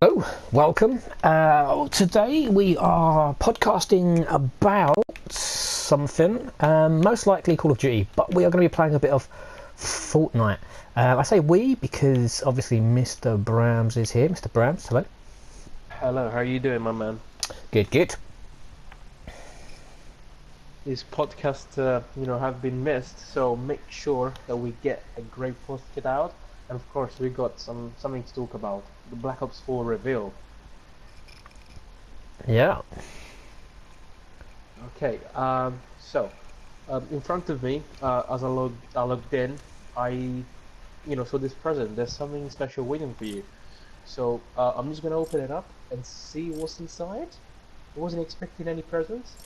Hello, welcome. Today we are podcasting about something, most likely Call of Duty, but we are going to be playing a bit of Fortnite. I say we because obviously Mr Bramz is here. Mr Bramz, hello. Hello, how are you doing, my man? Good, good. These podcasts, have been missed, so make sure that we get a great podcast out. And of course, we got something to talk about. The Black Ops 4 reveal. Yeah. Okay, in front of me, as I logged in, I saw this present. There's something special waiting for you. So I'm just gonna open it up and see what's inside. I wasn't expecting any presents.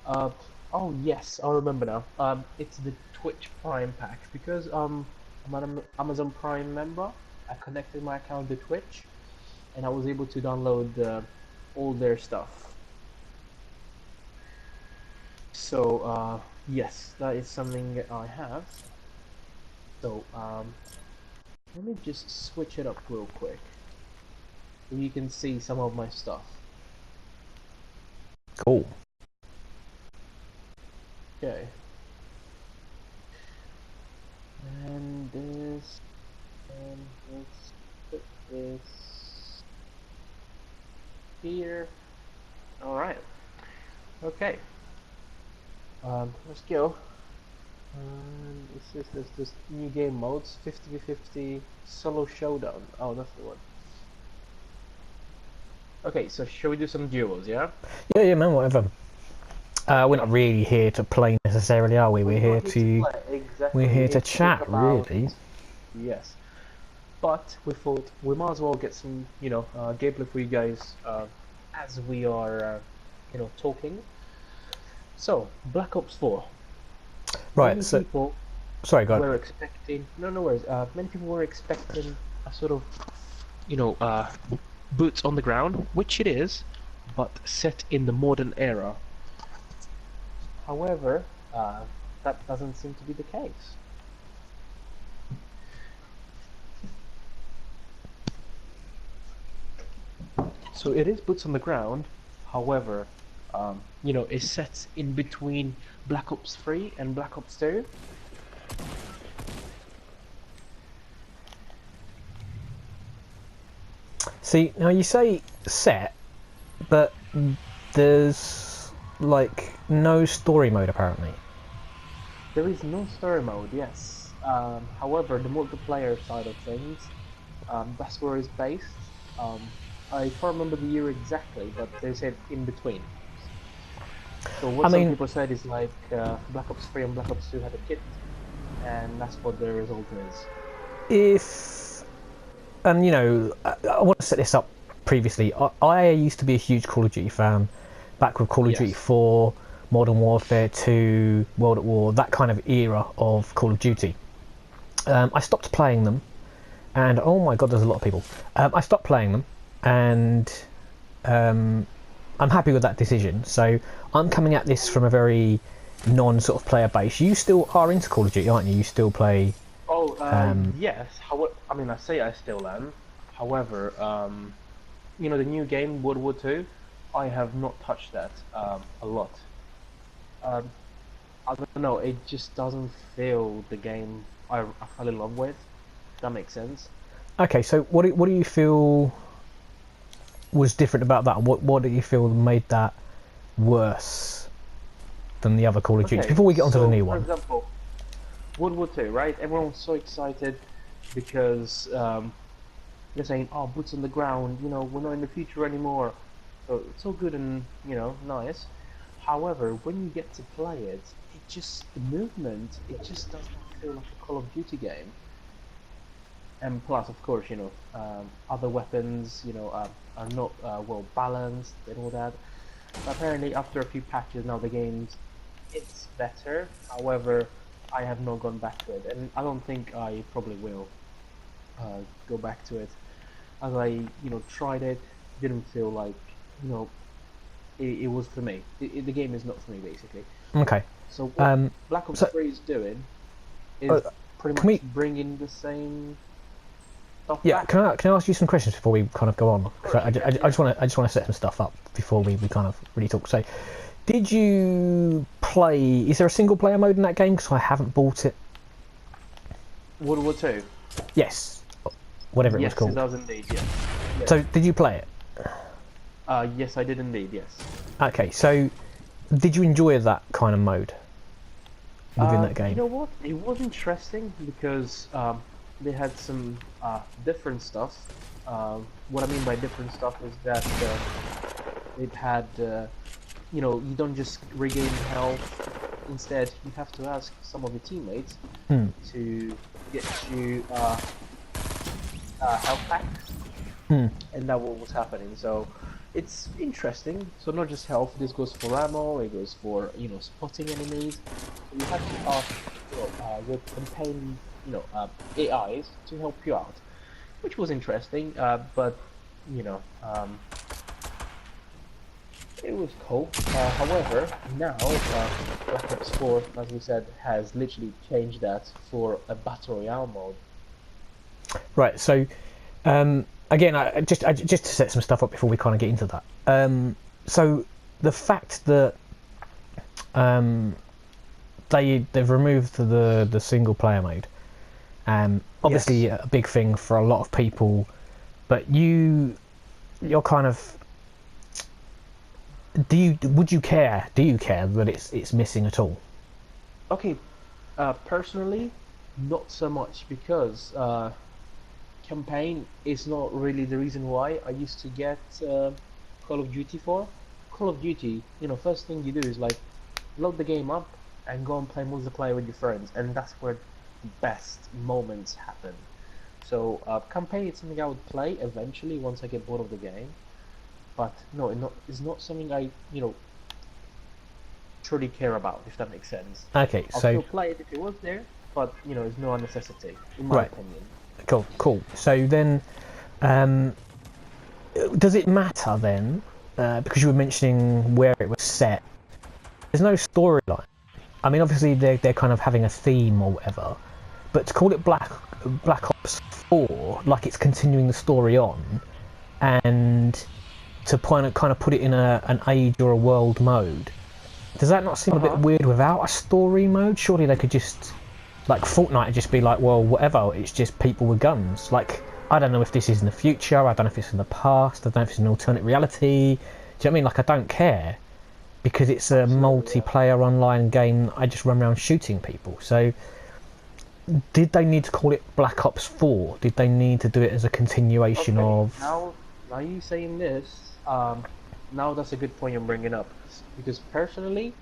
Uh, oh yes, I remember now. It's the Twitch Prime pack because I'm an Amazon Prime member. I connected my account to Twitch, and I was able to download all their stuff. So yes, that is something that I have. So let me just switch it up real quick, so you can see some of my stuff. Cool. Okay. And this, and let's put this here. All right. Okay. Let's go. There's this new game modes, 50v50 solo showdown. Oh, that's the one. Okay, so shall we do some duels? Yeah. Yeah, man, whatever. We're not really here to play necessarily, are we? We're here to play. Exactly. we're here to chat, talk about, really. yes. But we thought we might as well get some, gameplay for you guys as we are, talking. So, Black Ops 4. Right. Many So, people sorry, go were on. expecting. No, no worries. Many people were expecting a sort of, you know, uh, boots on the ground, which it is, but set in the modern era. However, that doesn't seem to be the case. So it is boots on the ground. However, it's set in between Black Ops 3 and Black Ops 2. See, now you say set, but there's like no story mode apparently. There is no story mode, yes. However, the multiplayer side of things, that's where it's based. Um, I can't remember the year exactly, but they said in between. So I what some mean, people said is like Black Ops 3 and Black Ops 2 had a kit, and that's what the result is. if and I want to set this up previously. I used to be a huge Call of Duty fan, back with Call of Duty Yes. 4, Modern Warfare 2, World at War, that kind of era of Call of Duty. I stopped playing them, and oh my god, there's a lot of people. I stopped playing them, and um, I'm happy with that decision. So I'm coming at this from a very non sort of player base. You still are into Call of Duty, aren't you? You still play. Oh, Um, yes. However, I mean, I say I still am. However, the new game, World War 2, I have not touched that a lot. Um, I don't know, it just doesn't feel the game I fell in love with. That makes sense. okay, so what do you feel was different about that? What do you feel made that worse than the other Call of Duties? Okay, Before we get onto the so new for one. example, World War 2, right? Everyone was so excited because they're saying, "Oh, boots on the ground. We're not in the future anymore." So it's all good and nice. However, when you get to play it, the movement, it just does not feel like a Call of Duty game. And plus, of course, other weapons, are not well balanced and all that. But apparently, after a few patches, now the game's it's better. However, I have not gone back to it, and I don't think I probably will go back to it. As I, tried it, didn't feel like, you know, it was for me. The game is not for me, basically. Okay. So what Um, Black Ops so 3 is doing uh, is pretty can much we bringing the same. stuff Yeah, back. can I ask you some questions before we kind of go on? 'Cause Course I, you can, I just want to set some stuff up before we kind of really talk. So, did you play? Is there a single player mode in that game? Because I haven't bought it. World War Two. Yes, whatever it was Yes, it called. does indeed. Yes. Yes. So, did you play it? Yes, I did indeed. Yes. Okay, so did you enjoy that kind of mode within that You game? know what? It was interesting because they had some different stuff. What I mean by different stuff is that it had, you don't just regain health. Instead, you have to ask some of your teammates Hmm. to get you health packs, Hmm. and that what was happening. So it's interesting. So not just health. This goes for ammo. It goes for spotting enemies. So you have to ask your campaign AIs to help you out, which was interesting. But you know it was cool. However, now Black Ops 4, as we said, has literally changed that for a battle royale mode. Right. So, again, just to set some stuff up before we kind of get into that. So the fact that they've removed the single player mode, obviously Yes. a big thing for a lot of people, but you're kind of would you care? Do you care that it's missing at all? Okay, personally, not so much because campaign is not really the reason why I used to get Call of Duty for. Call of Duty, first thing you do is like load the game up and go and play multiplayer with your friends, and that's where the best moments happen. So campaign is something I would play eventually once I get bored of the game, but no, it's not something I truly care about, if that makes sense. Okay, I'll so still play it if it was there, but it's no necessity, in my right, opinion. cool. So then, um, does it matter then? Because you were mentioning where it was set. There's no storyline. I mean, obviously they're kind of having a theme or whatever, but to call it Black Ops 4, like it's continuing the story on, and to kind of put it in an age or a world mode, does that not seem a bit Uh-huh. weird without a story mode? Surely they could just, like Fortnite, would just be like, well, whatever, it's just people with guns. Like, I don't know if this is in the future, I don't know if it's in the past, I don't know if it's an alternate reality. Do you know what I mean? Like, I don't care, because it's a Absolutely, yeah. multiplayer online game. I just run around shooting people. So, did they need to call it Black Ops 4? Did they need to do it as a continuation Okay, of? now you saying this, now that's a good point you're bringing up. Because personally,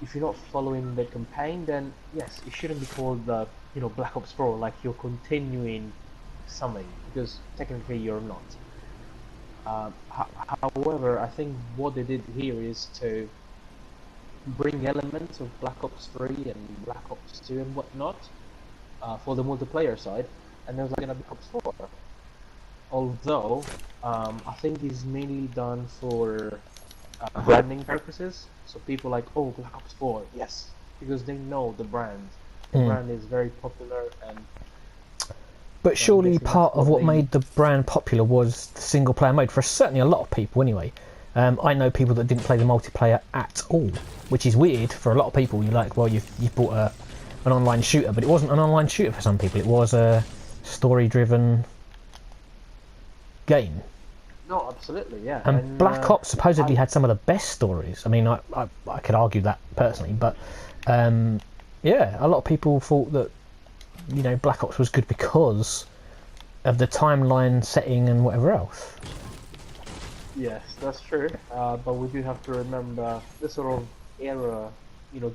if you're not following the campaign, then yes, it shouldn't be called Black Ops 4, like you're continuing something, because technically you're not. However, I think what they did here is to bring elements of Black Ops 3 and Black Ops 2 and whatnot for the multiplayer side, and there's like gonna be Black Ops 4. Although, I think it's mainly done for branding purposes. So people like, oh, Black Ops 4, yes, because they know the brand. The Mm. brand is very popular, and But so I'm surely guessing that's part of what what they. made the brand popular was the single player mode, for certainly a lot of people anyway. I know people that didn't play the multiplayer at all, which is weird for a lot of people. You're like, well, you've bought an online shooter, but it wasn't an online shooter for some people. It was a story-driven game. No, absolutely, yeah. And And Black Ops supposedly I had some of the best stories. I mean, I could argue that personally, but yeah, a lot of people thought that Black Ops was good because of the timeline setting and whatever else. Yes, that's true. But we do have to remember the sort of era,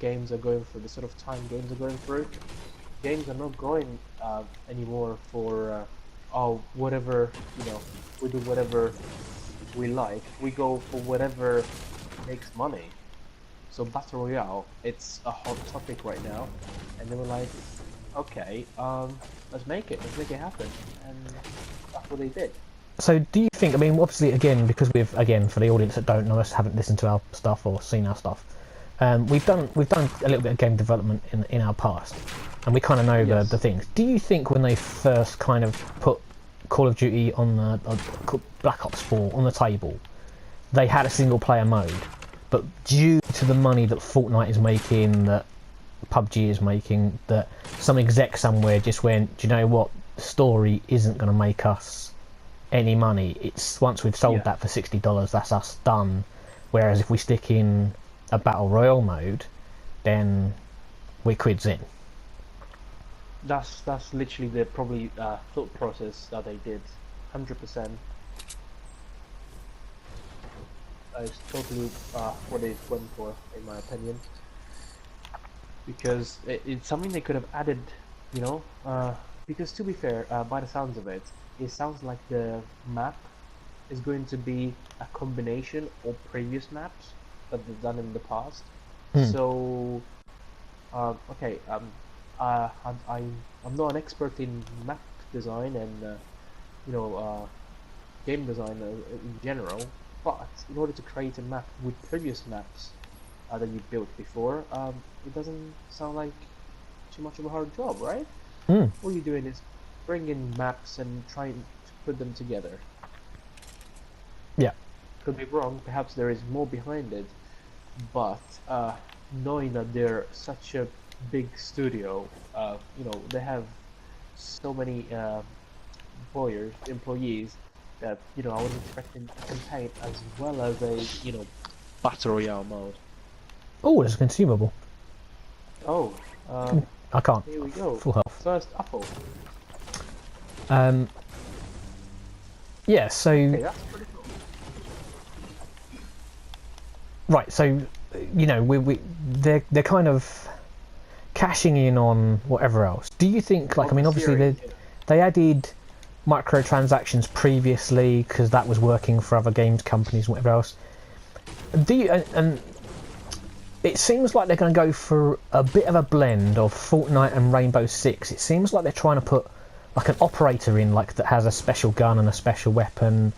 games are going through, the sort of time games are going through. Games are not going anymore for oh, whatever, we do whatever we like. We go for whatever makes money. So Battle Royale, it's a hot topic right now, and they were like, okay, let's make it happen, and that's what they did. So do you think, I mean, obviously, again, because again, for the audience that don't know us, haven't listened to our stuff or seen our stuff, we've done a little bit of game development in our past, and we kind of know Yes. the things. Do you think when they first kind of put Call of Duty on the Black Ops 4 on the table, they had a single player mode, but due to the money that Fortnite is making, that PUBG is making, that some exec somewhere just went, do you know what, the story isn't going to make us any money. It's once we've sold that for $60, that's us done. Whereas if we stick in a battle royale mode, then we're quids in. That's literally the probably thought process that they did, 100%. That is totally what they went for, in my opinion. Because it's something they could have added, you know. Because to be fair, by the sounds of it, it sounds like the map is going to be a combination of previous maps that they've done in the past. So, okay, I'm not an expert in map design and game design in general, but in order to create a map with previous maps that you built before, it doesn't sound like too much of a hard job, right? All you're doing is bringing maps and trying to put them together. Yeah. Could be wrong, perhaps there is more behind it, but knowing that they're such a big studio, they have so many employees that, I was expecting a campaign as well as a, battle royale mode. Oh, there's a consumable. Oh, I can't. here we go. Full health. First apple. Yeah, so... Okay, that's pretty cool. Right, so, they're kind of cashing in on whatever else. Do you think, like, I mean, obviously they added microtransactions previously because that was working for other games companies and whatever else. Do you, and it seems like they're going to go for a bit of a blend of Fortnite and Rainbow Six. It seems like they're trying to put like an operator in, like, that has a special gun and a special weapon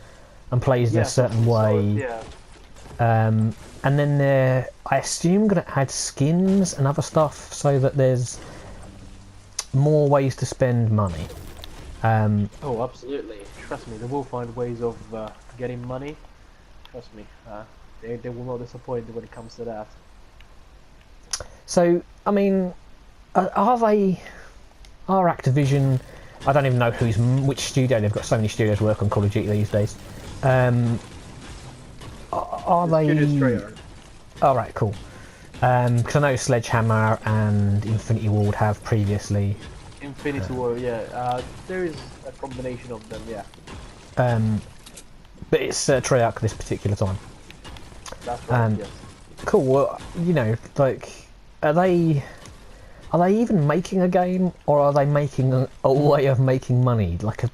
and plays in a certain way. And then they're, I assume, going to add skins and other stuff so that there's more ways to spend money. Oh, absolutely. Trust me, they will find ways of getting money. Trust me, they will not disappoint when it comes to that. So, I mean, are Activision? I don't even know which studio. They've got so many studios work on Call of Duty these days. Are they? All right, cool. Because I know Sledgehammer and Infinity Ward have previously. Infinity Ward, yeah. There is a combination of them, yeah. But it's Treyarch this particular time. That's right. Yes. Cool. Well, like, are they even making a game, or are they making a way of making money? Like,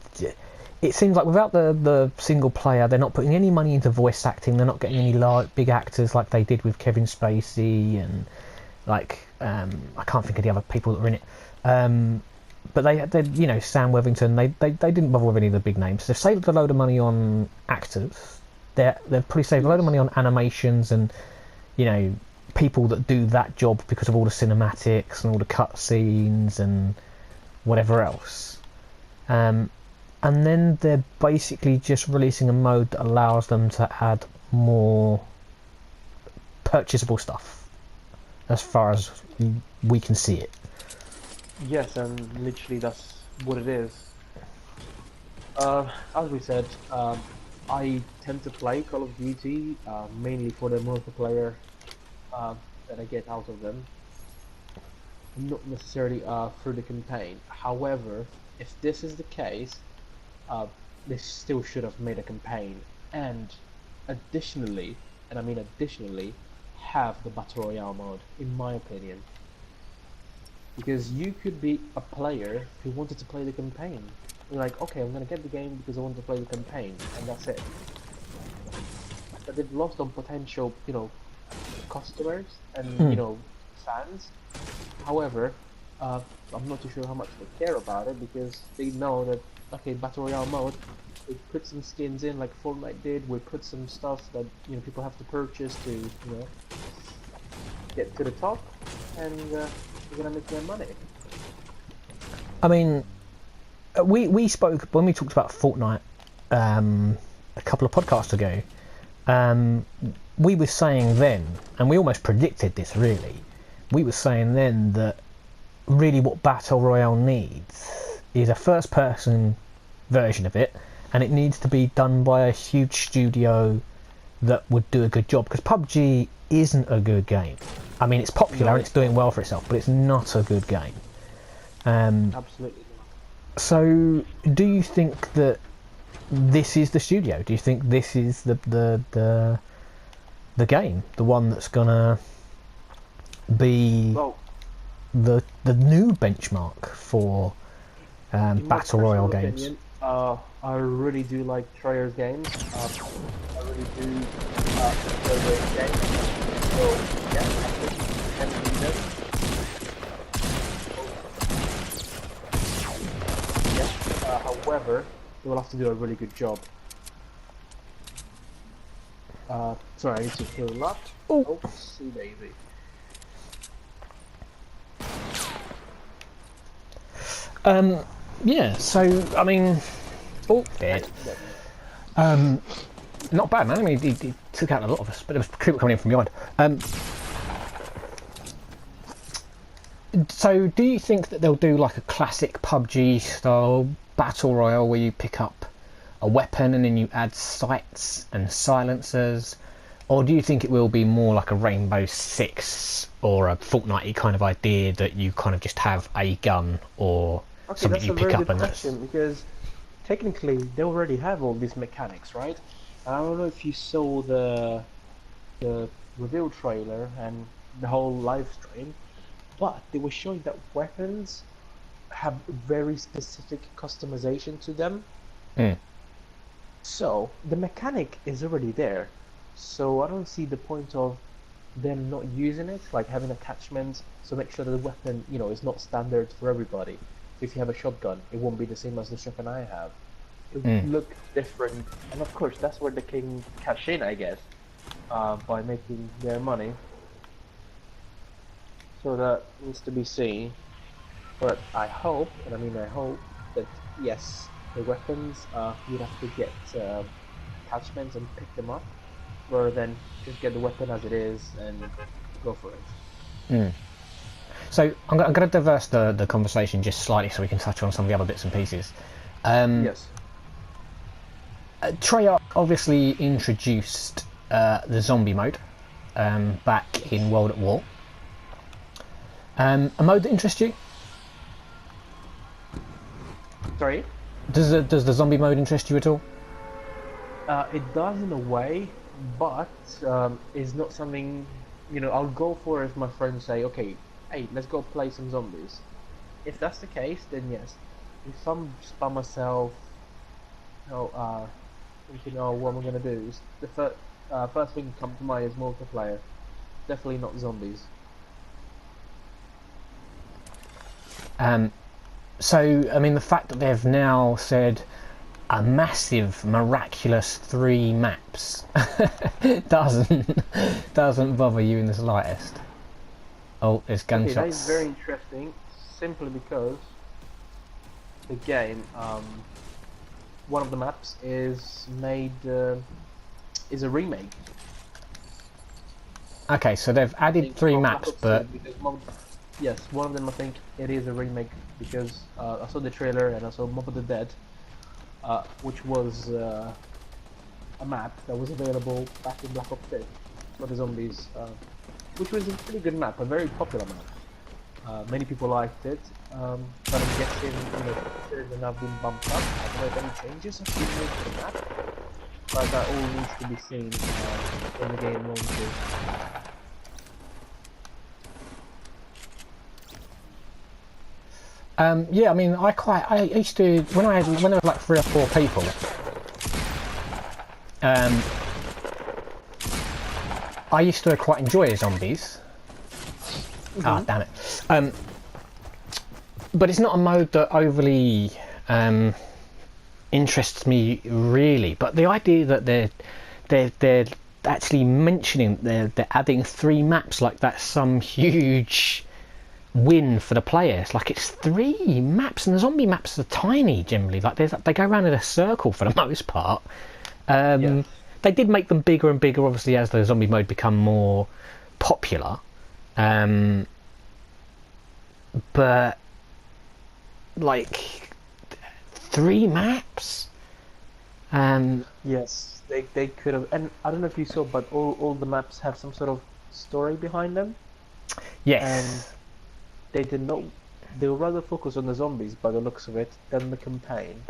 it seems like without the single player, they're not putting any money into voice acting. They're not getting any big actors like they did with Kevin Spacey and like I can't think of the other people that were in it. But they Sam Worthington. They didn't bother with any of the big names. They've saved a load of money on actors. They've probably saved a load of money on animations and people that do that job because of all the cinematics and all the cutscenes and whatever else. And then they're basically just releasing a mode that allows them to add more purchasable stuff, as far as we can see it. Yes, and literally that's what it is. As we said, I tend to play Call of Duty mainly for the multiplayer that I get out of them, not necessarily through the campaign. However, if this is the case, they still should have made a campaign, and additionally, and I mean additionally, have the Battle Royale mode, in my opinion. Because you could be a player who wanted to play the campaign. You're like, okay, I'm gonna get the game because I want to play the campaign, and that's it. But they've lost on potential, customers and fans. However, I'm not too sure how much they care about it, because they know that, okay, Battle Royale mode, we put some skins in like Fortnite did, we put some stuff that people have to purchase to get to the top, and we're gonna make their money. I mean, we spoke when we talked about Fortnite a couple of podcasts ago. We were saying then, and we almost predicted this really. We were saying then that really what Battle Royale needs is a first-person version of it, and it needs to be done by a huge studio that would do a good job, because PUBG isn't a good game. I mean, it's popular and it's doing well for itself, but it's not a good game. Absolutely not. So, do you think that this is the studio? Do you think this is the game, the one that's gonna be the new benchmark for Battle Royale games? Opinion, I really do like Treyarch's games. I really do enjoy those games. So yeah, I think you can do this. Yes. However, they will have to do a really good job. Sorry, I need to heal a lot. Oh, see, baby. Yeah, so I mean, dead. Not bad, man. I mean, he took out a lot of us, but there was people coming in from behind. So, do you think that they'll do like a classic PUBG style battle royale where you pick up a weapon and then you add sights and silencers, or do you think it will be more like a Rainbow Six or a Fortnite kind of idea that you kind of just have a gun or something you pick up and that's... Because technically they already have all these mechanics, right? I don't know if you saw the reveal trailer and the whole live stream, but they were showing that weapons have very specific customization to them. So the mechanic is already there, so I don't see the point of them not using it, like having attachments, so make sure that the weapon, you know, is not standard for everybody. If you have a shotgun, it won't be the same as the shotgun I have. It will look different, and of course that's where they can cash in, I guess, by making their money. So that needs to be seen. But I hope, and I mean I hope, that yes, the weapons, you'd have to get attachments and pick them up, rather than just get the weapon as it is and go for it. So I'm going to diverse the conversation just slightly so we can touch on some of the other bits and pieces. Yes. Treyarch obviously introduced the zombie mode back in World at War. A mode that interests you? Sorry? Does the zombie mode interest you at all? It does in a way, but it's not something, you know, I'll go for if my friends say, okay, hey, let's go play some zombies. If that's the case, then yes. If I'm just by myself, you know, thinking, oh, what am I going to do? The first thing that comes to mind is multiplayer. Definitely not zombies. So, I mean, the fact that they've now said a massive, miraculous 3 maps doesn't bother you in the slightest. Oh, there's gunshots. Okay, that is very interesting, simply because the game, one of the maps is made, is a remake. Okay, so they've added 3 maps, but... Yes, one of them I think it is a remake, because I saw the trailer and I saw Mob of the Dead, which was a map that was available back in Black Ops 6 for the zombies, which was a pretty good map, a very popular map. Many people liked it, but I'm guessing, you know, it has now been bumped up. I don't know if any changes have been made to the map, but that all needs to be seen when the game launches. Yeah, I mean, I used to, when there was like 3 or 4 people, I used to quite enjoy zombies. Ah, damn it. But it's not a mode that overly interests me really. But the idea that they're actually mentioning they're adding 3 maps like that's some huge win for the player. It's like it's 3 maps, and the zombie maps are tiny generally. Like they go around in a circle for the most part. Yes. They did make them bigger and bigger, obviously, as the zombie mode become more popular. But like 3 maps. Yes, they could have, and I don't know if you saw, but all the maps have some sort of story behind them, and Yes, they did not. They were rather focused on the zombies by the looks of it than the campaign.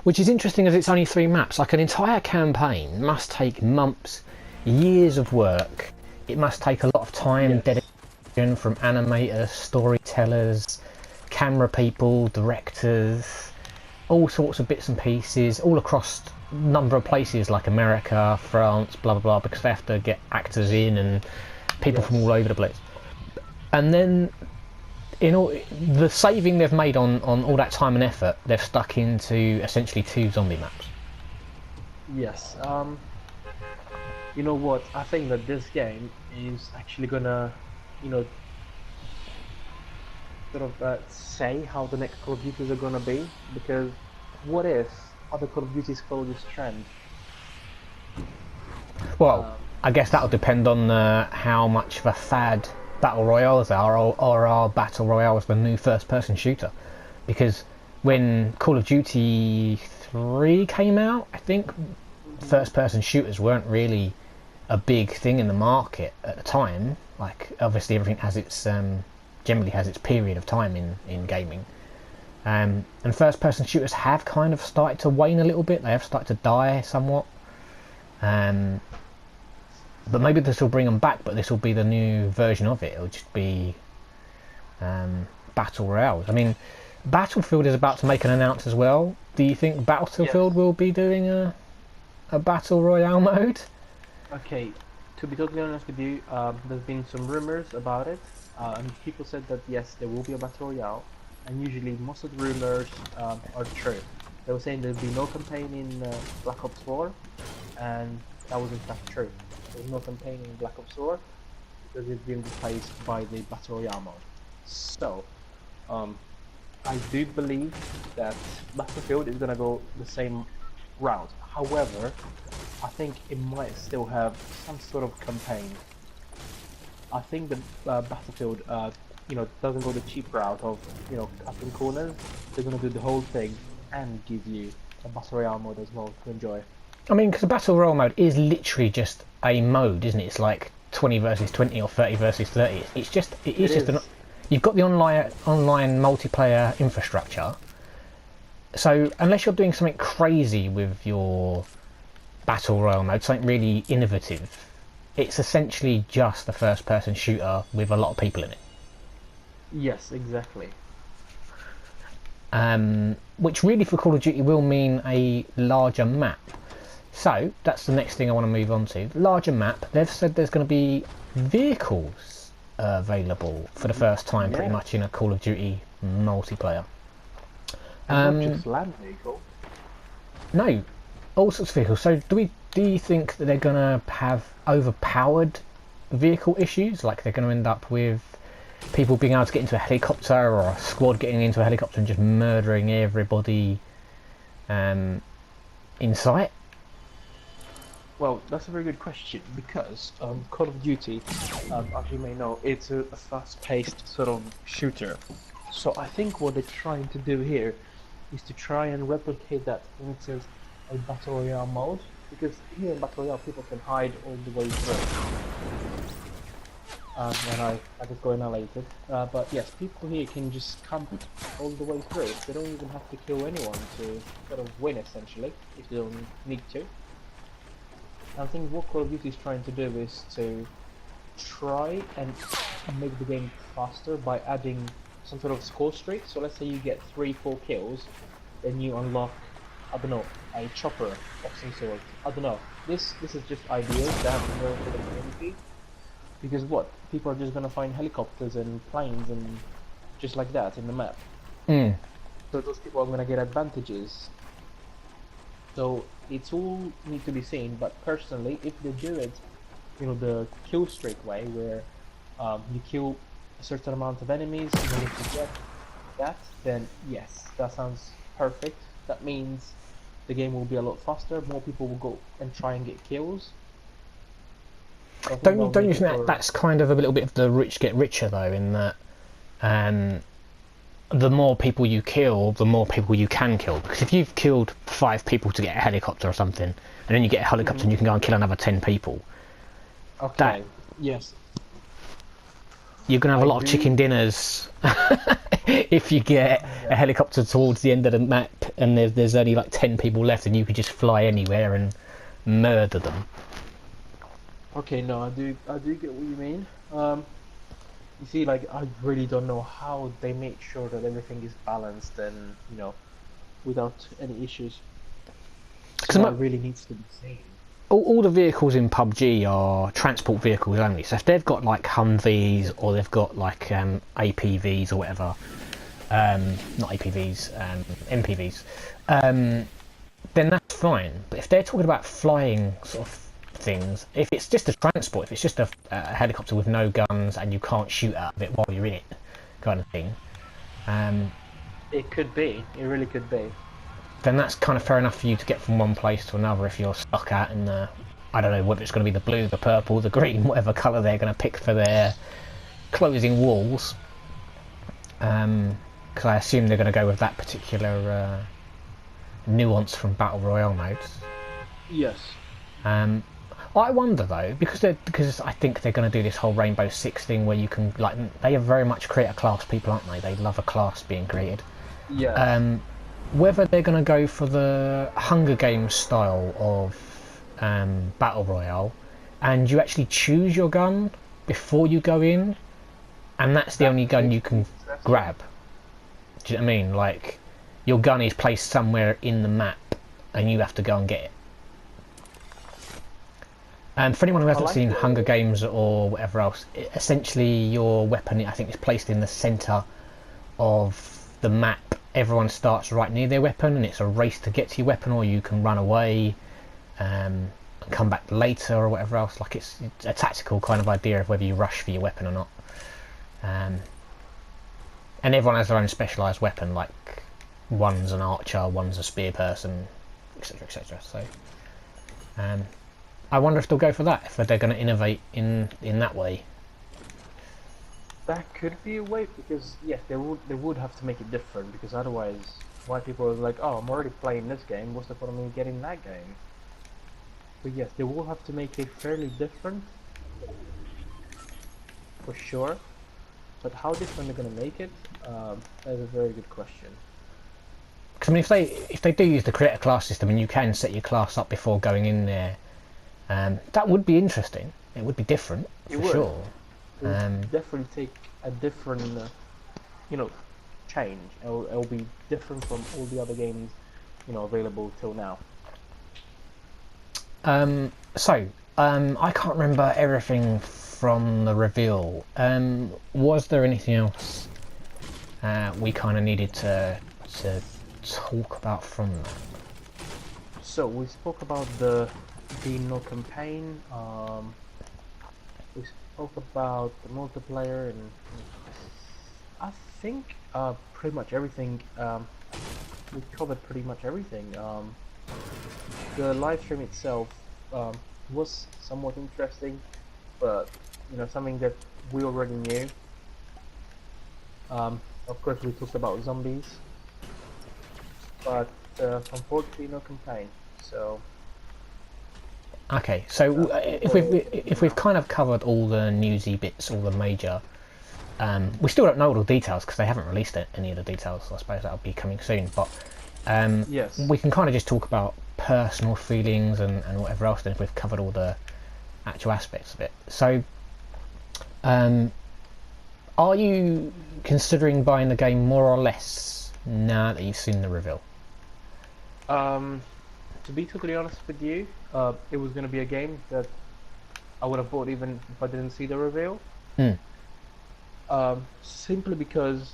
which is interesting as it's only 3 maps. Like an entire campaign must take months, years of work. It must take a lot of time, Yes. dedication from animators, storytellers, camera people, directors, all sorts of bits and pieces, all across a number of places like America, France, blah blah blah, because they have to get actors in and people from all Yes. over the place. And then in all the saving they've made on all that time and effort, they've stuck into essentially 2 zombie maps. Yes. You know what? I think that this game is actually gonna, you know, sort of say how the next Call of Duties are gonna be. Because what if other Call of Duties follow this trend? Well, Um, I guess that'll depend on how much of a fad battle royales are, or are battle royales the new first-person shooter? Because when Call of Duty 3 came out, I think mhm. first-person shooters weren't really a big thing in the market at the time. Like obviously everything has its generally has its period of time in gaming. And first-person shooters have kind of started to wane a little bit. They have started to die somewhat. Um, but maybe this will bring them back. But this will be the new version of it. It'll just be battle royales. I mean, Battlefield is about to make an announce as well. Do you think Yes. Battlefield will be doing a battle royale mode? Okay, to be totally honest with you, there's been some rumors about it, and people said that yes, there will be a battle royale, and usually most of the rumors are true. They were saying there'd be no campaign in Black Ops 4, and that was in fact true. There was no campaign in Black Ops 4 because it's been replaced by the battle royale mode. So, um, I do believe that Battlefield is gonna go the same route. However, I think it might still have some sort of campaign. I think the Battlefield, doesn't go the cheap route of, cutting corners. They're gonna do the whole thing and give you a battle royale mode as well to enjoy. I mean, because the battle royale mode is literally just a mode, isn't it? It's like 20 versus 20 or 30 versus 30. It It is just an. is. You've got the online multiplayer infrastructure. So unless you're doing something crazy with your battle royale mode, something really innovative, it's essentially just a first-person shooter with a lot of people in it. Yes, exactly. Which really for Call of Duty will mean a larger map. So that's the next thing I want to move on to. Larger map. They've said there's going to be vehicles available for the first time, pretty Yeah, much in a Call of Duty multiplayer. and not Um, just land vehicle. no, all sorts of vehicles. So do you think that they're going to have overpowered vehicle issues? Like they're going to end up with people being able to get into a helicopter, or a squad getting into a helicopter and just murdering everybody um, in sight? Well, that's a very good question because Call of Duty, as you may know, it's a fast-paced sort of shooter. So I think what they're trying to do here is to try and replicate that into a battle royale mode. Because here in battle royale, people can hide all the way through, and I just go annihilated. But yes, people here can just camp all the way through. They don't even have to kill anyone to sort of win, essentially, if they don't need to. I think what Call of Duty is trying to do is to try and make the game faster by adding some sort of score streak. So let's say you get 3, 4 kills, then you unlock, I don't know, a chopper of some sort. I don't know. This is just ideas that have been going for the community. Because what? People are just gonna find helicopters and planes and just like that in the map. Mm. So those people are gonna get advantages. So it's all need to be seen, but personally, if they do it, the kill streak way, where you kill a certain amount of enemies in order to get that, then yes, that sounds perfect. That means the game will be a lot faster. More people will go and try and get kills. So I think Don't that'll don't make you it think for that's kind of a little bit of the rich get richer though, in that um, the more people you kill, the more people you can kill. Because if you've killed 5 people to get a helicopter or something, and then you get a helicopter and you can go and kill another 10 people, okay. Yes, you're going to have I a lot of do. chicken dinners if you get a Yeah. helicopter towards the end of the map and there's only like 10 people left and you could just fly anywhere and murder them. Okay, no, I do get what you mean. You see, like I really don't know how they make sure that everything is balanced and without any issues. So Because that really needs to be seen. all the vehicles in PUBG are transport vehicles only. So if they've got like Humvees or they've got like APVs or whatever, not APVs, MPVs, then that's fine. But if they're talking about flying sort of things, if it's just a transport, if it's just a helicopter with no guns and you can't shoot out of it while you're in it, kind of thing, um, It could be. It really could be. then that's kind of fair enough for you to get from one place to another if you're stuck out in the, I don't know whether it's going to be the blue, the purple, the green, whatever colour they're going to pick for their closing walls. Because I assume they're going to go with that particular nuance from Battle Royale modes. Yes. Um, I wonder though, because I think they're going to do this whole Rainbow Six thing where you can like they are very much create a class people, aren't they? They love a class being created. Yes. Whether they're going to go for the Hunger Games style of Battle Royale, and you actually choose your gun before you go in, and that's the That only gun could you be can interesting. grab. Do you know what I mean? Like your gun is placed somewhere in the map, and you have to go and get it. And for anyone who I hasn't like seen Hunger the. Games or whatever else, essentially your weapon, I think, is placed in the centre of the map. Everyone starts right near their weapon, and it's a race to get to your weapon, or you can run away and come back later or whatever else. Like it's a tactical kind of idea of whether you rush for your weapon or not. Um, and everyone has their own specialised weapon. Like one's an archer, one's a spear person, etc., etc. So. Um, I wonder if they'll go for that, if they're going to innovate in that way. That could be a way because yes, they would have to make it different because otherwise, why people are like, oh, I'm already playing this game. What's the point of me getting that game? So yes, they will have to make it fairly different for sure. But how different they're gonna make it? That is a very good question. Because I mean, if they do use the creator class system and you can set your class up before going in there, that would be interesting. It would be different It for would. sure. It would definitely take a different, you know, change. It'll be different from all the other games, available till now. I can't remember everything from the reveal. Was there anything else we kind of needed to talk about from that? So we spoke about the no campaign. We spoke about the multiplayer, and I think pretty much everything. We covered pretty much everything. The live stream itself um, was somewhat interesting, but something that we already knew. Of course, we talked about zombies, but unfortunately, no campaign. So Okay, so if for we've kind of covered all the newsy bits, all the major, we still don't know all the details because they haven't released any of the details. So I suppose that'll be coming soon. But yes, we can kind of just talk about personal feelings and whatever else. Then if we've covered all the actual aspects of it. So, are you considering buying the game more or less now that you've seen the reveal? um, to be totally honest with you, it was going to be a game that I would have bought even if I didn't see the reveal. Hmm. Simply because,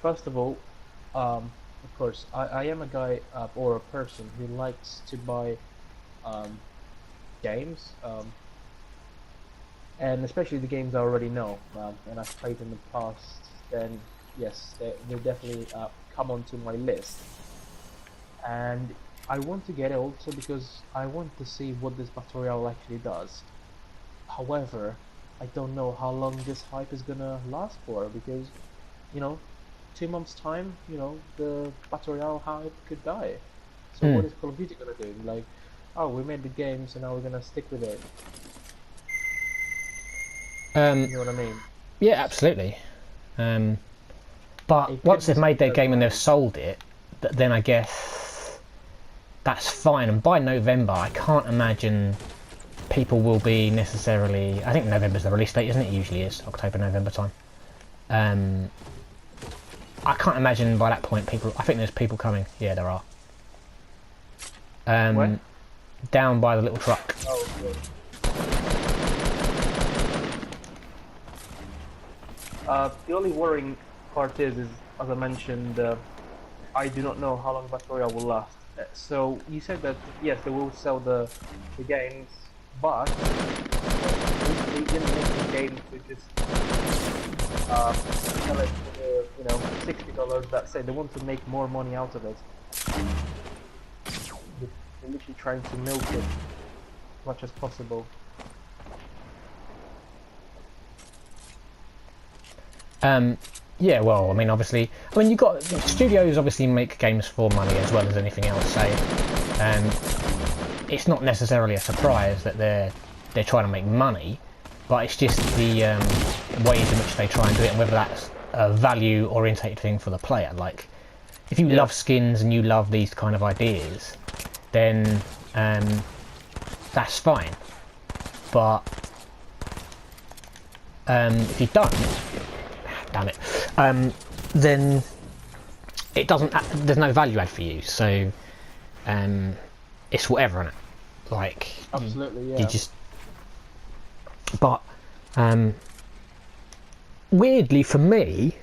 first of all, of course, I am a guy or a person who likes to buy um, games and especially the games I already know and I've played in the past, then yes, they definitely come onto my list. And I want to get it also because I want to see what this battle royale actually does. However, I don't know how long this hype is gonna last for because, you know, 2 months time, the battle royale hype could die. So Hmm. what is Call of Duty gonna do? Like, oh, we made the game, so now we're gonna stick with it. Um, You know what I mean? yeah, absolutely. But It could once be they've made something their that's game and they've gonna. sold it, then I guess that's fine. And by November, I can't imagine people will be necessarily. I think November's the release date, isn't it? It usually is October, November time. Um, I can't imagine by that point people. I think there's people coming. Yeah, there are. Where? Down by the little truck. Oh, good. The only worrying part is as I mentioned, I do not know how long Battle Royale will last. So you said that yes, they will sell the games, but they didn't make the game to just sell it for the $60. That said, they want to make more money out of it. They're literally trying to milk it as much as possible. Yeah, well, I mean, obviously, you got studios obviously make games for money as well as anything else. So, it's not necessarily a surprise that they're trying to make money, but it's just the ways in which they try and do it, and whether that's a value-orientated thing for the player. Like, if you love skins and you love these kind of ideas, then that's fine. But if you don't, damn it, then it doesn't. There's no value add for you. So it's whatever, innit? Like Absolutely, yeah. you just. But weirdly for me,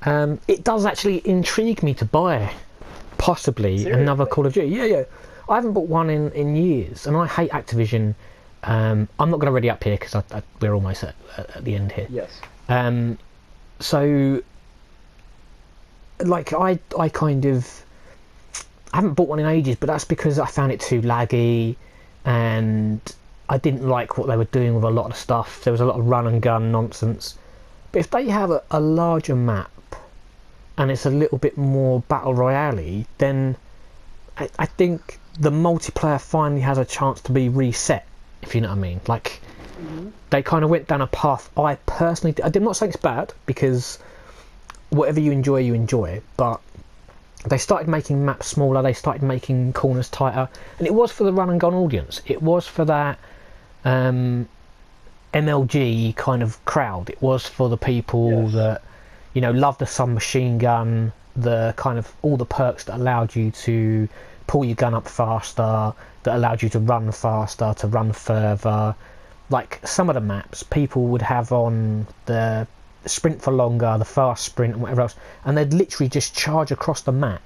it does actually intrigue me to buy possibly Seriously? another Call of Duty. Yeah. I haven't bought one in years, and I hate Activision. I'm not going to ready up here because we're almost at the end here. Yes. So, like, I kind of I haven't bought one in ages, but that's because I found it too laggy, and I didn't like what they were doing with a lot of stuff. There was a lot of run and gun nonsense. But if they have a larger map and it's a little bit more battle royale-y, then I think the multiplayer finally has a chance to be reset, if you know what I mean. Like, they kind of went down a path I personally... I'm not saying it's bad, because whatever you enjoy, but they started making maps smaller, they started making corners tighter, and it was for the run and gun audience. It was for that MLG kind of crowd. It was for the people that, love the submachine gun, the kind of all the perks that allowed you to pull your gun up faster, that allowed you to run faster, to run further. Like, some of the maps people would have on the sprint for longer, the fast sprint and whatever else, and they'd literally just charge across the map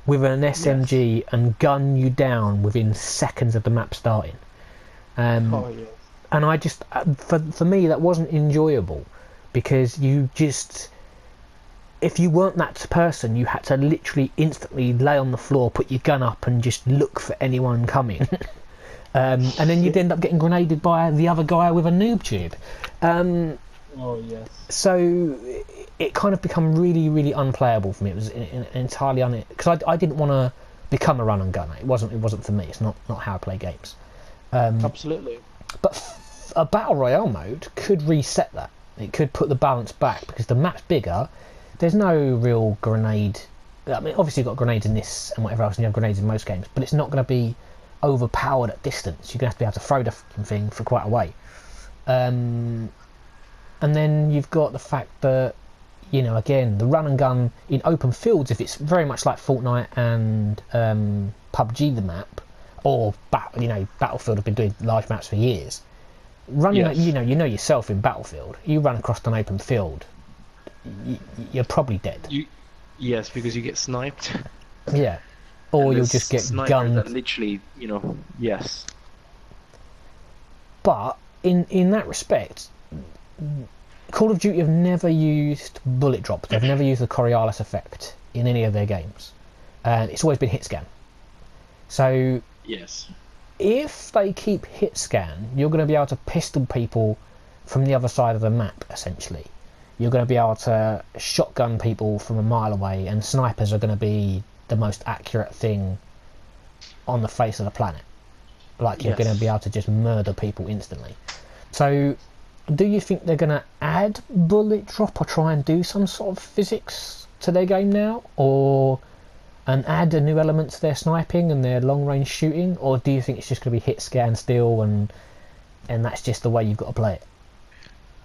with an SMG and gun you down within seconds of the map starting. And I just, for me, that wasn't enjoyable, because you just, if you weren't that person, you had to literally instantly lay on the floor, put your gun up, and just look for anyone coming. And then you'd end up getting grenaded by the other guy with a noob tube. So it kind of become really, really unplayable for me. It was entirely because I didn't want to become a run and gunner. It wasn't for me. It's not how I play games. Absolutely. But a battle royale mode could reset that. It could put the balance back, because the map's bigger. There's no real grenade. I mean, obviously you've got grenades in this and whatever else, and you have grenades in most games, but it's not going to be overpowered at distance. You're going to have to be able to throw the thing for quite a way. And then you've got the fact that, again, the run and gun in open fields, if it's very much like Fortnite and PUBG, the map, or Battlefield have been doing large maps for years. Running, you know yourself in Battlefield, you run across an open field, you're probably dead. Yes, because you get sniped. Yeah, or you'll just get gunned. That literally, yes. But in that respect, Call of Duty have never used bullet drop. They've never used the Coriolis effect in any of their games, and it's always been hit scan. So Yes. if they keep hit scan, you're going to be able to pistol people from the other side of the map. Essentially, you're going to be able to shotgun people from a mile away, and snipers are going to be the most accurate thing on the face of the planet. Like, you're going to be able to just murder people instantly. So do you think they're going to add bullet drop or try and do some sort of physics to their game now, and add a new element to their sniping and their long range shooting, or do you think it's just going to be hit scan still, and that's just the way you've got to play it?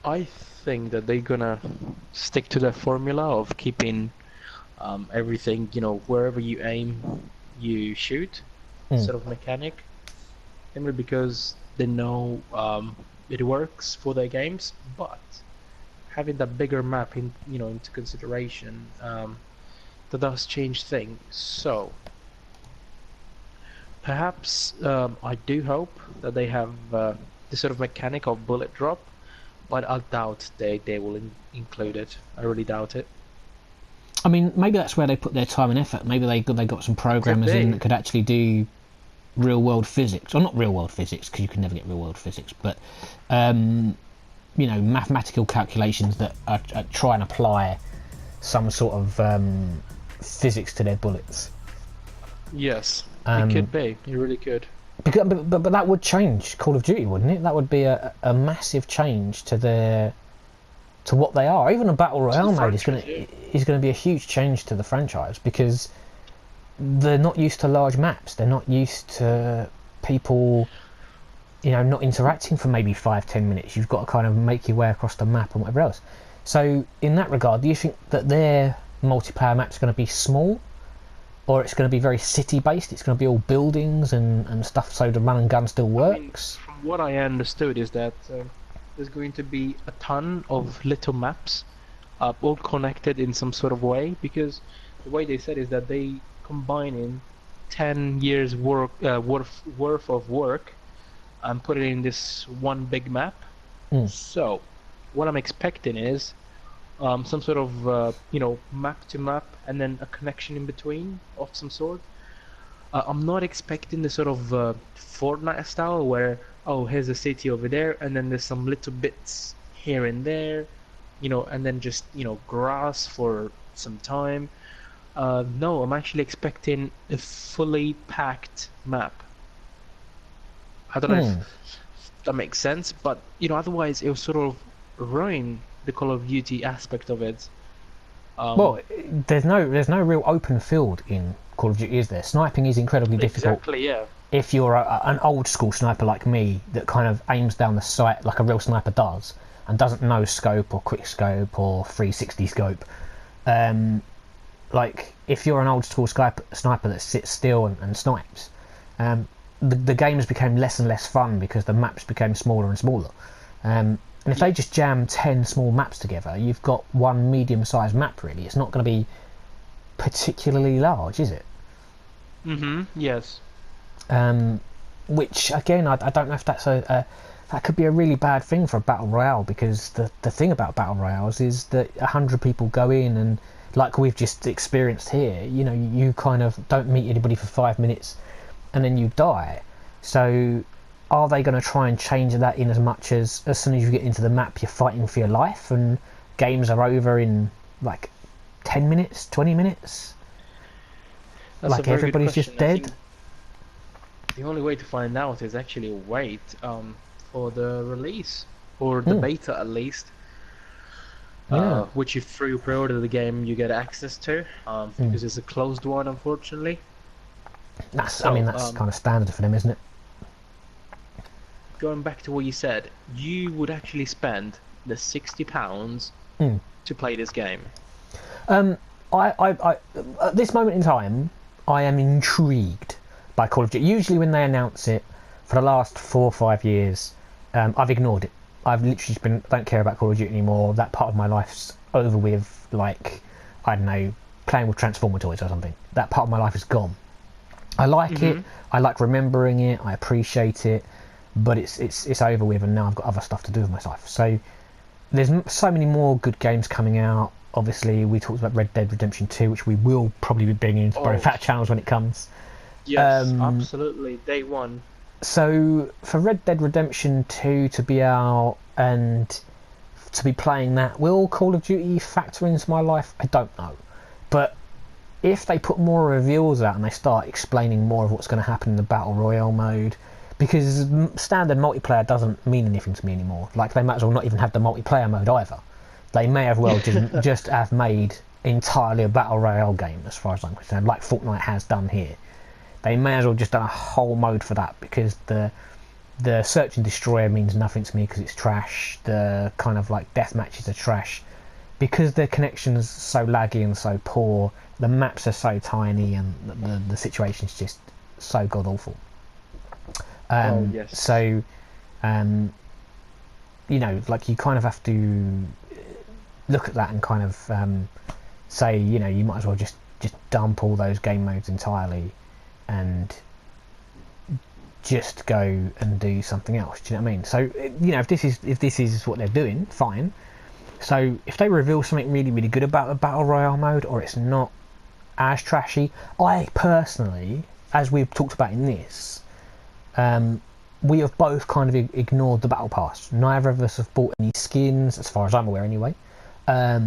I think that they're gonna stick to their formula of keeping everything, wherever you aim, you shoot, sort of mechanic. Simply because they know it works for their games, but having that bigger map into consideration, that does change things. So perhaps I do hope that they have this sort of mechanic of bullet drop, but I doubt they will include it. I really doubt it. I mean, maybe that's where they put their time and effort. Maybe they got some programmers in that could actually do real world physics, or not real world physics, because you can never get real world physics, but mathematical calculations that are try and apply some sort of physics to their bullets. Yes, it could be. You really could. Because, but that would change Call of Duty, wouldn't it? That would be a massive change to what they are. Even a battle royale mode is going to be a huge change to the franchise, because they're not used to large maps. They're not used to people, not interacting for maybe 5-10 minutes. You've got to kind of make your way across the map and whatever else. So in that regard, do you think that their multiplayer map's going to be small, or it's going to be very city based? It's going to be all buildings and stuff, so the run and gun still works? From what I understood is that there's going to be a ton of little maps, all connected in some sort of way, because the way they said is that they combining 10 years worth of work and put it in this one big map. So what I'm expecting is some sort of map to map, and then a connection in between of some sort. I'm not expecting the sort of Fortnite style where, here's a city over there, and then there's some little bits here and there, and then just grass for some time. No, I'm actually expecting a fully packed map. I don't know if that makes sense, but otherwise it will sort of ruin the Call of Duty aspect of it. Well, there's no real open field in Call of Duty, is there? Sniping is incredibly difficult. Exactly, yeah. If you're an old school sniper like me that kind of aims down the sight like a real sniper does, and doesn't know scope or quick scope or 360 scope, like if you're an old school sniper that sits still and snipes, the games became less and less fun because the maps became smaller and smaller. And if they just jam 10 small maps together, you've got one medium-sized map. Really, it's not going to be particularly large, is it? Yes. Which again, I don't know if that's that could be a really bad thing for a battle royale, because the thing about battle royales is that 100 people go in, and like we've just experienced here, you kind of don't meet anybody for 5 minutes and then you die. So are they going to try and change that in as much as soon as you get into the map you're fighting for your life and games are over in like 10 minutes, 20 minutes? That's like everybody's just dead? The only way to find out is actually wait for the release, or the beta at least. Which if you pre-order the game you get access to, because it's a closed one, unfortunately. That's kind of standard for them, isn't it? Going back to what you said, you would actually spend the £60 to play this game. I at this moment in time, I am intrigued by Call of Duty. Usually when they announce it, for the last 4 or 5 years, I've ignored it. I've literally don't care about Call of Duty anymore. That part of my life's over with, like, I don't know, playing with Transformer toys or something. That part of my life is gone. I like it. I like remembering it. I appreciate it. but it's over with, and now I've got other stuff to do with my life. So there's so many more good games coming out. Obviously, we talked about Red Dead Redemption 2, which we will probably be bringing into both our channels when it comes. Yes, absolutely. Day one. So for Red Dead Redemption 2 to be out and to be playing that, will Call of Duty factor into my life? I don't know. But if they put more reveals out and they start explaining more of what's going to happen in the Battle Royale mode, because standard multiplayer doesn't mean anything to me anymore. Like, they might as well not even have the multiplayer mode either. They may have well just have made entirely a Battle Royale game, as far as I'm concerned, like Fortnite has done here. They may as well just done a whole mode for that, because the search and destroy means nothing to me because it's trash. The kind of like death matches are trash because their connection's so laggy and so poor. The maps are so tiny, and the situation's just so god awful. Yes. So, you know, like, you kind of have to look at that and kind of say, you know, you might as well just dump all those game modes entirely and just go and do something else. Do you know what I mean? So, you know, if this is what they're doing, fine. So if they reveal something really, really good about the Battle Royale mode, or it's not as trashy, I personally, as we've talked about in this, we have both kind of ignored the Battle Pass. Neither of us have bought any skins, as far as I'm aware anyway. I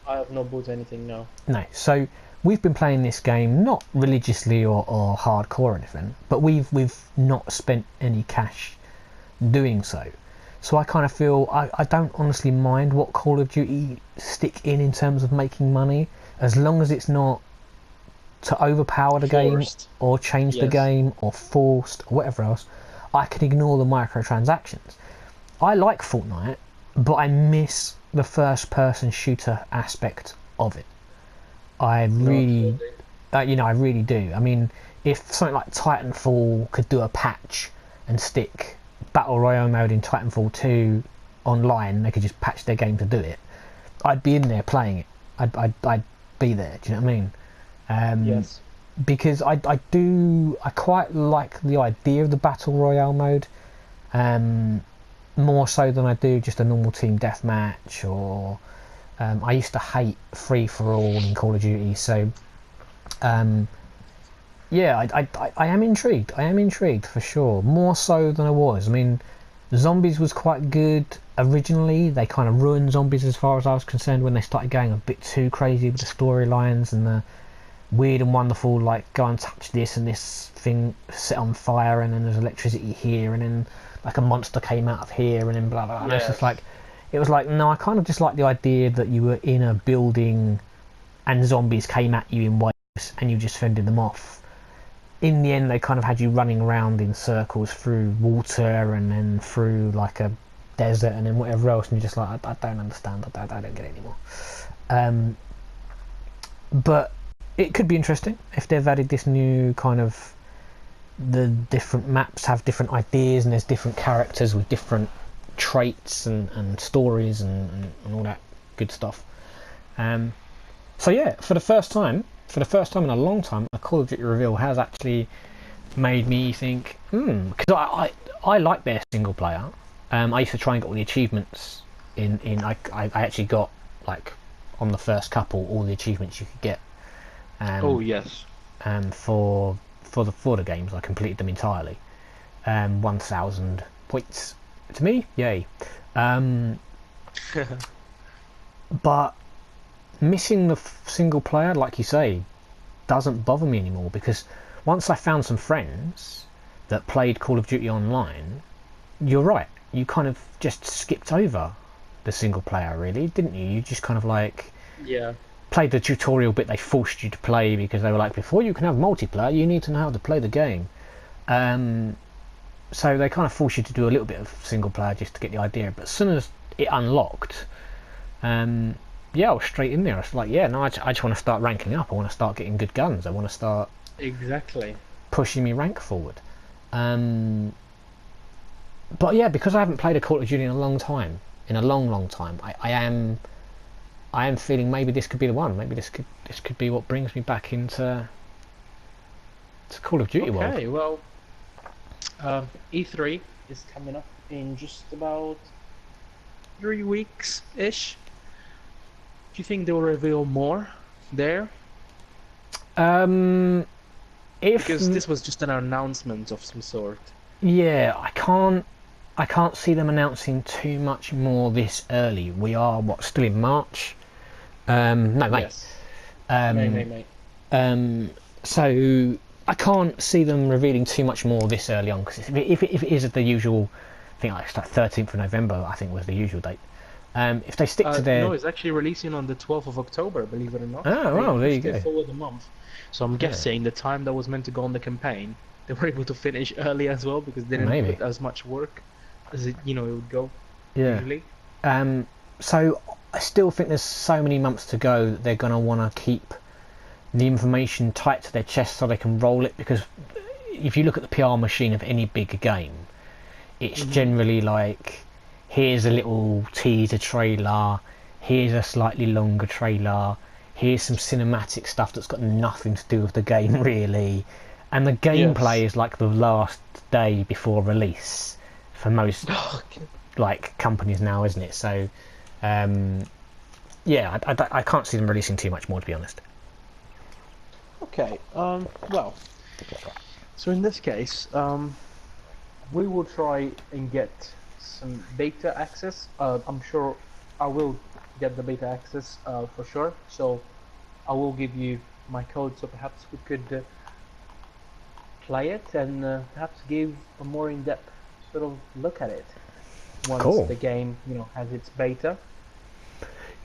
have not bought anything, no. No, so we've been playing this game not religiously or hardcore or anything, but we've not spent any cash doing so. So I kind of feel I don't honestly mind what Call of Duty stick in terms of making money, as long as it's not to overpower the game or change the game or forced or whatever else. I can ignore the microtransactions. I like Fortnite, but I miss the first person shooter aspect of it. I really I really do. I mean, if something like Titanfall could do a patch and stick Battle Royale mode in Titanfall 2 online, they could just patch their game to do it, I'd be in there playing it. I'd be there. Do you know what I mean? Yes. Because I quite like the idea of the Battle Royale mode, more so than I do just a normal team deathmatch, or I used to hate free for all in Call of Duty. So yeah, I am intrigued. I am intrigued for sure, more so than I was. I mean, Zombies was quite good originally. They kind of ruined Zombies as far as I was concerned when they started going a bit too crazy with the storylines and the weird and wonderful, like, go and touch this and this thing set on fire, and then there's electricity here, and then like a monster came out of here, and then blah blah blah. Yes. It's just like, it was like, no, I kind of just like the idea that you were in a building and zombies came at you in waves and you just fended them off. In the end, they kind of had you running around in circles through water and then through like a desert and then whatever else, and you're just like, I don't understand. I don't get it anymore. But it could be interesting if they've added this new kind of, the different maps have different ideas and there's different characters with different traits and stories and all that good stuff. So yeah, for the first time in a long time, a Call of Duty reveal has actually made me think, because I like their single player. I used to try and get all the achievements I actually got, like, on the first couple, all the achievements you could get. Oh yes. For the games, I completed them entirely. 1,000 points to me, yay. But missing the single player, like you say, doesn't bother me anymore, because once I found some friends that played Call of Duty online, you're right, you kind of just skipped over the single player, really, didn't you? You just kind of like, yeah, played the tutorial bit they forced you to play, because they were like, before you can have multiplayer you need to know how to play the game. So they kind of force you to do a little bit of single player just to get the idea. But as soon as it unlocked, yeah, I was straight in there. I was like, yeah, no, I just want to start ranking up. I want to start getting good guns. I want to start pushing me rank forward. But yeah, because I haven't played a Call of Duty in a long time, I am feeling maybe this could be the one. Maybe this could be what brings me back into Call of Duty world. Okay, well, E3 is coming up in just about 3 weeks ish. Do you think they'll reveal more there? Um, if Because this was just an announcement of some sort. yeah, I can't see them announcing too much more this early. We are what still in March. No, May. Yes. Um, May. so I can't see them revealing too much more this early on because if it is at the usual, I think like it's like 13th of November. I think was the usual date. If they stick to No, their it's actually releasing on the 12th of October, believe it or not. oh They well, there you pushed it go. forward a month. So I'm Yeah, guessing the time that was meant to go on the campaign, they were able to finish early as well because they didn't maybe. put as much work as it would go Yeah. usually. So I still think there's so many months to go that they're going to want to keep the information tight to their chest so they can roll it because if you look at the PR machine of any big game, it's Hmm. generally like here's a little teaser trailer, here's a slightly longer trailer, here's some cinematic stuff that's got nothing to do with the game really, and the gameplay Yes. is like the last day before release for most Okay. like companies now, isn't it? So um, yeah, I can't see them releasing too much more to be honest. Okay. Well. So in this case, we will try and get some beta access. I'm sure I will get the beta access for sure. So I will give you my code, so perhaps we could play it and perhaps give a more in-depth sort of look at it once Cool. the game, has its beta,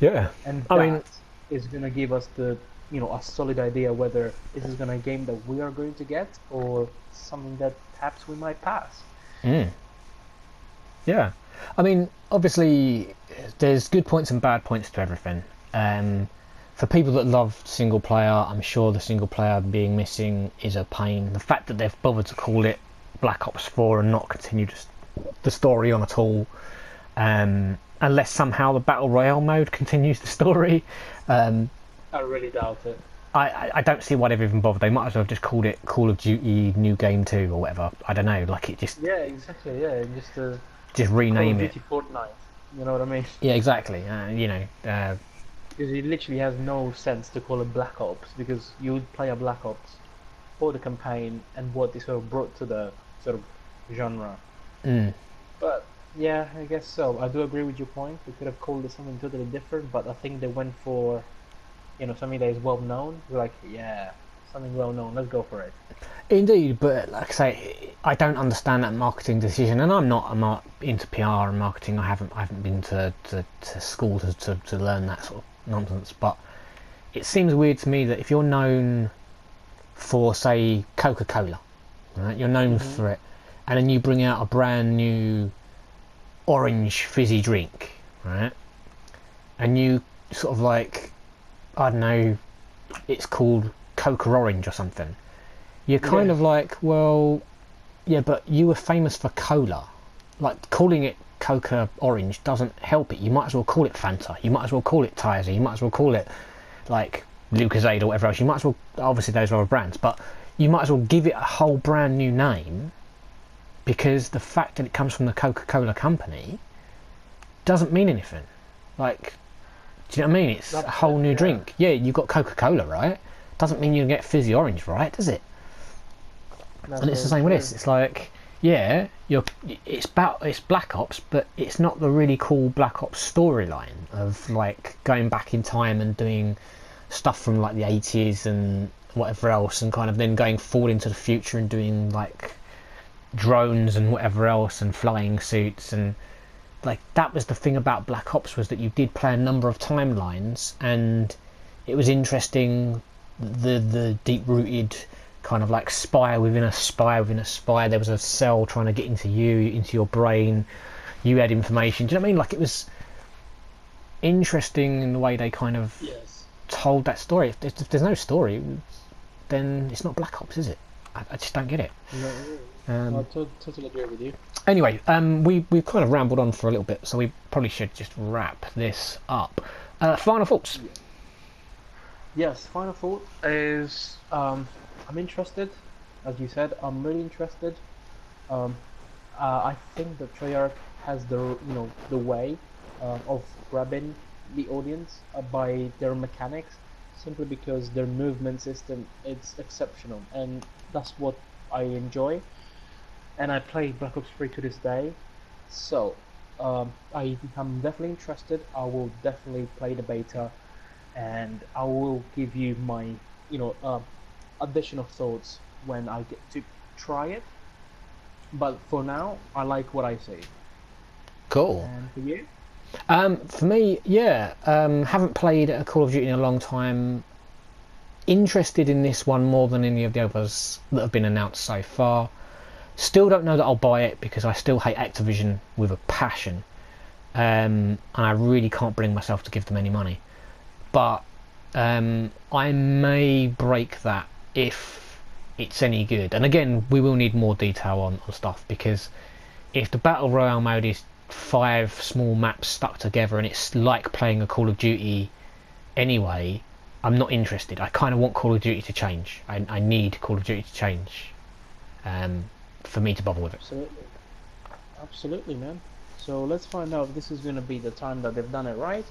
Yeah. and I mean, that is gonna give us the, a solid idea whether this is gonna a game that we are going to get or something that perhaps we might pass. mm, yeah. I mean, obviously, there's good points and bad points to everything. Um, for people that love single player, I'm sure the single player being missing is a pain. The fact that they've bothered to call it Black Ops 4 and not continue the story on at all, unless somehow the Battle Royale mode continues the story, um, I really doubt it. I don't see why they've even bothered. They might as well have just called it Call of Duty New Game 2 or whatever. I don't know. Like it Yeah, exactly. Yeah, just just Call of rename it. Duty Fortnite. You know what I mean? Yeah, exactly. Because it literally has no sense to call it Black Ops because you would play a Black Ops for the campaign and what they sort of brought to the sort of genre. mm, But yeah, I guess so. I do agree with your point. We could have called it something totally different, but I think they went for, something that is well known. We're like, yeah, something well known. Let's go for it. indeed, but like I say, I don't understand that marketing decision, and I'm not into PR and marketing. I haven't been to school to learn that sort of nonsense. But it seems weird to me that if you're known for say Coca-Cola, right? You're known Hmm. for it, and then you bring out a brand new orange fizzy drink, right? And you sort of like I don't know, it's called Coca Orange or something. You're kind Yeah, of like, well, yeah, but you were famous for cola. Like calling it Coca Orange doesn't help it. You might as well call it Fanta. You might as well call it Tizer. You might as well call it like Lucozade or whatever else. You might as well, obviously those are other brands, but you might as well give it a whole brand new name because the fact that it comes from the Coca-Cola company doesn't mean anything. Like, do you know what I mean? It's a that's whole it. new Yeah, drink. Yeah, you got Coca-Cola, right? Doesn't mean you get fizzy orange, right? Does it? that's And it's the very same with true. this. It's like, yeah, it's Black Ops, but it's not the really cool Black Ops storyline of like going back in time and doing stuff from like the 80s and whatever else, and kind of then going forward into the future and doing like drones and whatever else and flying suits and like that was the thing about Black Ops was that you did play a number of timelines and it was interesting the deep rooted kind of like spy within a spy within a spy. There was a cell trying to get into you, into your brain. You had information. Do you know what I mean? Like it was interesting in the way they kind of Yes. told that story. If there's no story, then it's not Black Ops, is it? I just don't get it. No, really. I Um, totally agree with you. anyway, we've kind of rambled on for a little bit, so we probably should just wrap this up. Final thoughts. Yes, final thought is I'm interested. As you said, I'm really interested. Um, I think the Treyarch has the way of grabbing the audience by their mechanics, simply because their movement system is exceptional, and that's what I enjoy. And I play Black Ops 3 to this day, so I'm definitely interested. I will definitely play the beta, and I will give you my additional thoughts when I get to try it. But for now, I like what I see. Cool. And for you? For me, yeah, haven't played a Call of Duty in a long time. Interested in this one more than any of the others that have been announced so far. Still don't know that I'll buy it because I still hate Activision with a passion, and I really can't bring myself to give them any money. But I may break that if it's any good. And again, we will need more detail on stuff, because if the Battle Royale mode is 5 small maps stuck together and it's like playing a Call of Duty anyway, I'm not interested. I kind of want Call of Duty to change. I need Call of Duty to change for me to bother with it. Absolutely. Absolutely, man. So let's find out if this is going to be the time that they've done it right,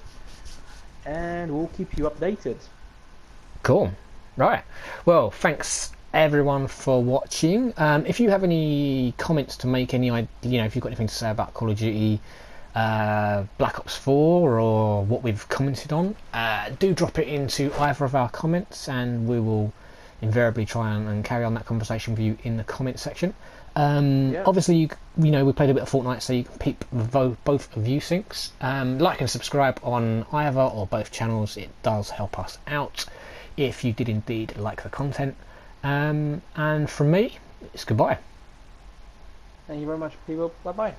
and we'll keep you updated. Cool. Right. Well, thanks everyone for watching. If you have any comments to make, if you've got anything to say about Call of Duty Black Ops 4 or what we've commented on, do drop it into either of our comments, and we will invariably try and carry on that conversation with you in the comment section. Obviously, we played a bit of Fortnite, so you can peep both view syncs. Like and subscribe on either or both channels. It does help us out if you did indeed like the content. And from me, it's goodbye. Thank you very much, people. Bye bye.